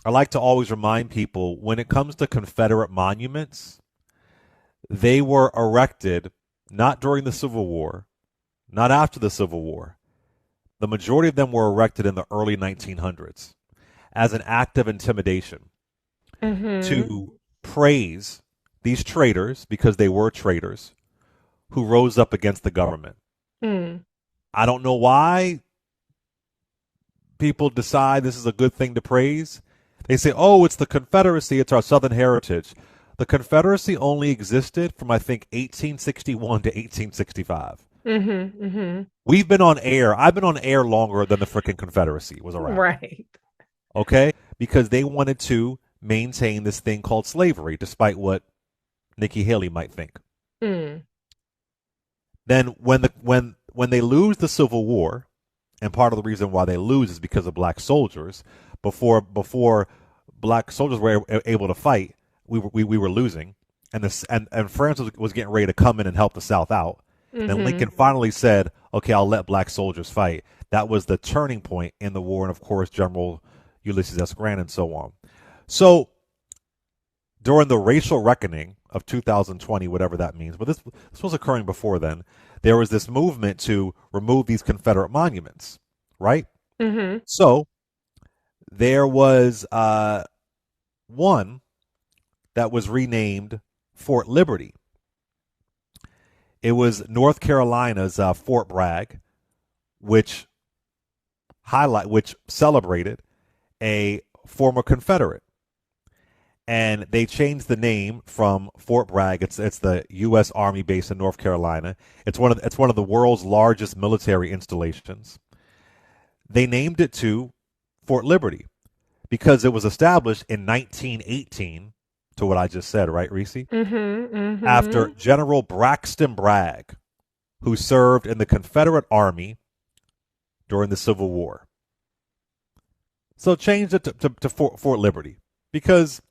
I like to always remind people when it comes to Confederate monuments, they were erected not during the Civil War, not after the Civil War. The majority of them were erected in the early 1900s as an act of intimidation Mm-hmm. to praise these traitors, because they were traitors, who rose up against the government. Mm. I don't know why people decide this is a good thing to praise. They say, oh, it's the Confederacy, it's our Southern heritage. The Confederacy only existed from, I think, 1861 to 1865. Mm-hmm. Mm-hmm. We've been on air. I've been on air longer than the freaking Confederacy was around. Right. Okay? Because they wanted to maintain this thing called slavery, despite what Nikki Haley might think. Mm. Then when they lose the Civil War, and part of the reason why they lose is because of black soldiers. Before black soldiers were able to fight, we were losing, and France was getting ready to come in and help the South out. Then Mm-hmm. Lincoln finally said, "Okay, I'll let black soldiers fight." That was the turning point in the war, and of course, General Ulysses S. Grant and so on. So during the racial reckoning of 2020, whatever that means, but this was occurring before then, there was this movement to remove these Confederate monuments, right? Mm-hmm. So there was one that was renamed Fort Liberty. It was North Carolina's Fort Bragg, which which celebrated a former Confederate, and they changed the name from Fort Bragg. It's the U.S. Army base in North Carolina. It's one of the world's largest military installations. They named it to Fort Liberty because it was established in 1918. To what I just said, right, Reese? Mm-hmm. After Mm-hmm. General Braxton Bragg, who served in the Confederate Army during the Civil War. So changed it to Fort Liberty because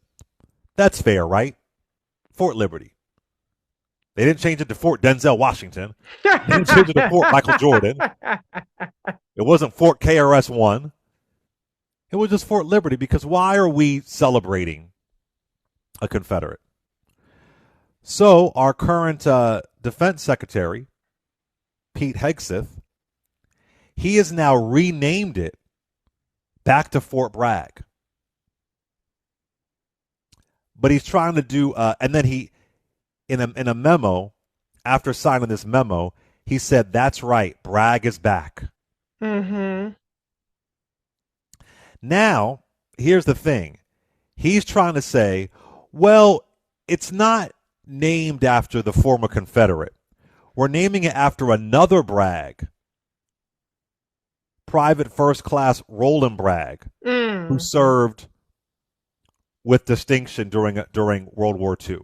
that's fair, right? Fort Liberty. They didn't change it to Fort Denzel Washington. They didn't change it to Fort Michael Jordan. It wasn't Fort KRS One. It was just Fort Liberty because why are we celebrating a Confederate? So our current defense secretary, Pete Hegseth, he has now renamed it back to Fort Bragg. But he's trying to do, and then he, in a memo, after signing this memo, he said, "That's right, Bragg is back." Mm-hmm. Now, here's the thing: he's trying to say, well, it's not named after the former Confederate. We're naming it after another Bragg, Private First Class Roland Bragg, who Mm. served with distinction during World War II.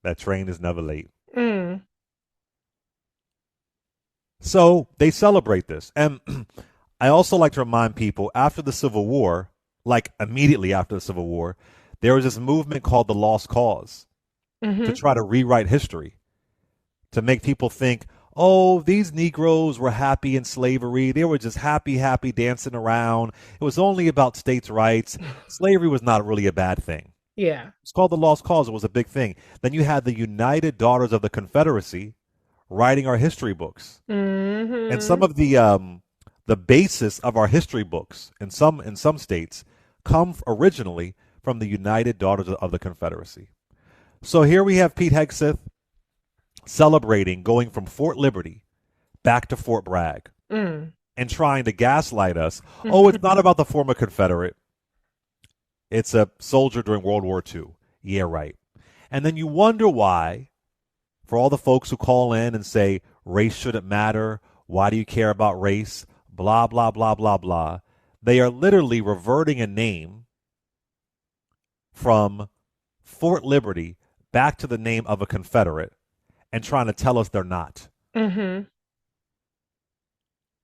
That train is never late. Mm. So they celebrate this. And I also like to remind people after the Civil War, like immediately after the Civil War, there was this movement called the Lost Cause to Mm-hmm. try to rewrite history, to make people think, oh, these Negroes were happy in slavery. They were just happy, happy dancing around. It was only about states' rights. Slavery was not really a bad thing. Yeah. It's called the Lost Cause. It was a big thing. Then you had the United Daughters of the Confederacy writing our history books. And some Mm-hmm. of the basis of our history books in some states come originally from the United Daughters of the Confederacy. So here we have Pete Hegseth celebrating going from Fort Liberty back to Fort Bragg Mm. and trying to gaslight us. Oh, it's not about the former Confederate. It's a soldier during World War II. Yeah, right. And then you wonder why, for all the folks who call in and say race shouldn't matter, why do you care about race? Blah, blah, blah, blah, blah. They are literally reverting a name from Fort Liberty back to the name of a Confederate and trying to tell us they're not. Mm-hmm.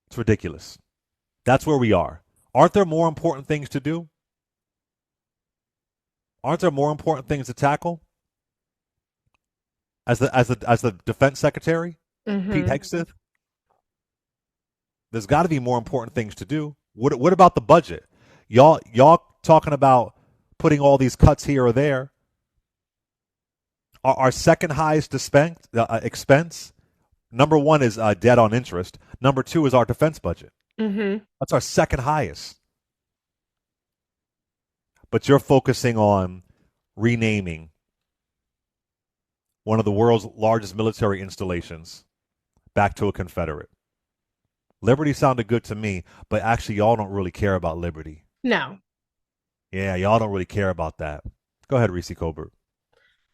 It's ridiculous. That's where we are. Aren't there more important things to do? Aren't there more important things to tackle as the defense secretary, Pete Mm-hmm. Hegseth? There's got to be more important things to do. What about the budget? Y'all talking about putting all these cuts here or there. Our second highest expense. Number one is debt on interest. Number two is our defense budget. Mm-hmm. That's our second highest. But you're focusing on renaming one of the world's largest military installations back to a Confederate. Liberty sounded good to me, but actually, y'all don't really care about liberty. No. Yeah, y'all don't really care about that. Go ahead, Reese Colbert.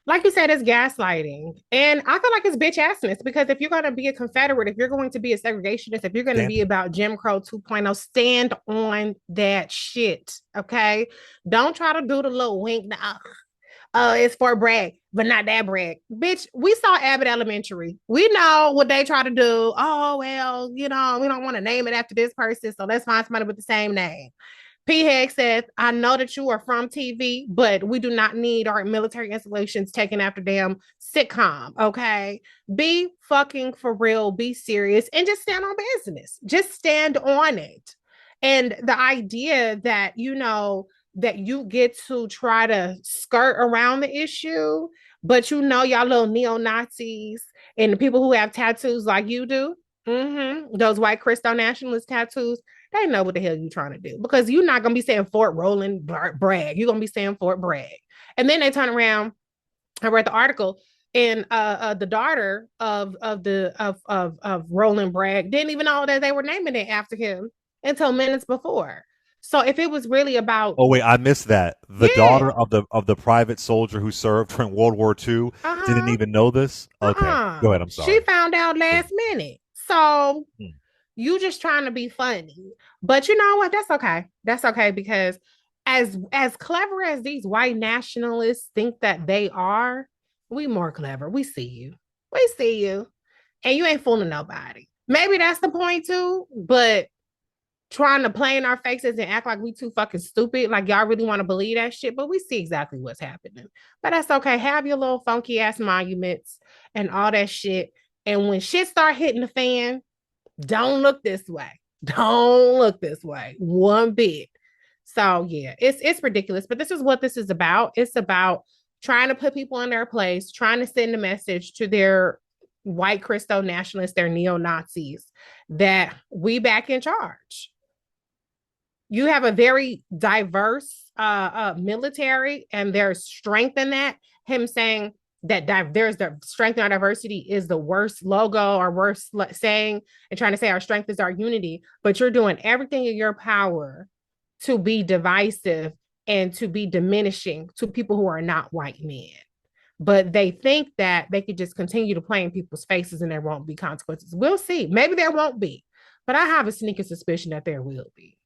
Like you said, it's gaslighting. And I feel like it's bitch assness because if you're going to be a Confederate, if you're going to be a segregationist, if you're going to be about Jim Crow 2.0, stand on that shit. Okay. Don't try to do the little wink. It's for Bragg, but not that Bragg. Bitch, we saw Abbott Elementary. We know what they try to do. Oh, well, we don't want to name it after this person, so let's find somebody with the same name. P. Heg says, I know that you are from TV, but we do not need our military installations taken after damn sitcom, okay? Be fucking for real, be serious, and just stand on business. Just stand on it. And the idea that, that you get to try to skirt around the issue, but y'all little neo-Nazis and the people who have tattoos like you do, those white Christo nationalist tattoos, they know what the hell you're trying to do because you're not going to be saying Fort Roland Bragg. You're going to be saying Fort Bragg. And then they turn around. I read the article and the daughter of Roland Bragg didn't even know that they were naming it after him until minutes before. So if it was really about wait, I missed that. The daughter of the private soldier who served during World War II didn't even know this? Okay. Go ahead, I'm sorry. She found out last minute. So you just trying to be funny. But you know what? That's okay. That's okay because as clever as these white nationalists think that they are, we more clever. We see you. We see you. And you ain't fooling nobody. Maybe that's the point too, but trying to play in our faces and act like we too fucking stupid, like y'all really want to believe that shit, but we see exactly what's happening. But that's okay. Have your little funky ass monuments and all that shit. And when shit start hitting the fan, don't look this way. Don't look this way one bit. So yeah, it's ridiculous, but this is what this is about. It's about trying to put people in their place, trying to send a message to their white Christo nationalists, their neo-Nazis, that we back in charge. You have a very diverse military, and there's strength in that. Him saying that there's the strength in our diversity is the worst logo or worst saying, and trying to say our strength is our unity, but you're doing everything in your power to be divisive and to be diminishing to people who are not white men. But they think that they could just continue to play in people's faces and there won't be consequences. We'll see. Maybe there won't be, but I have a sneaking suspicion that there will be.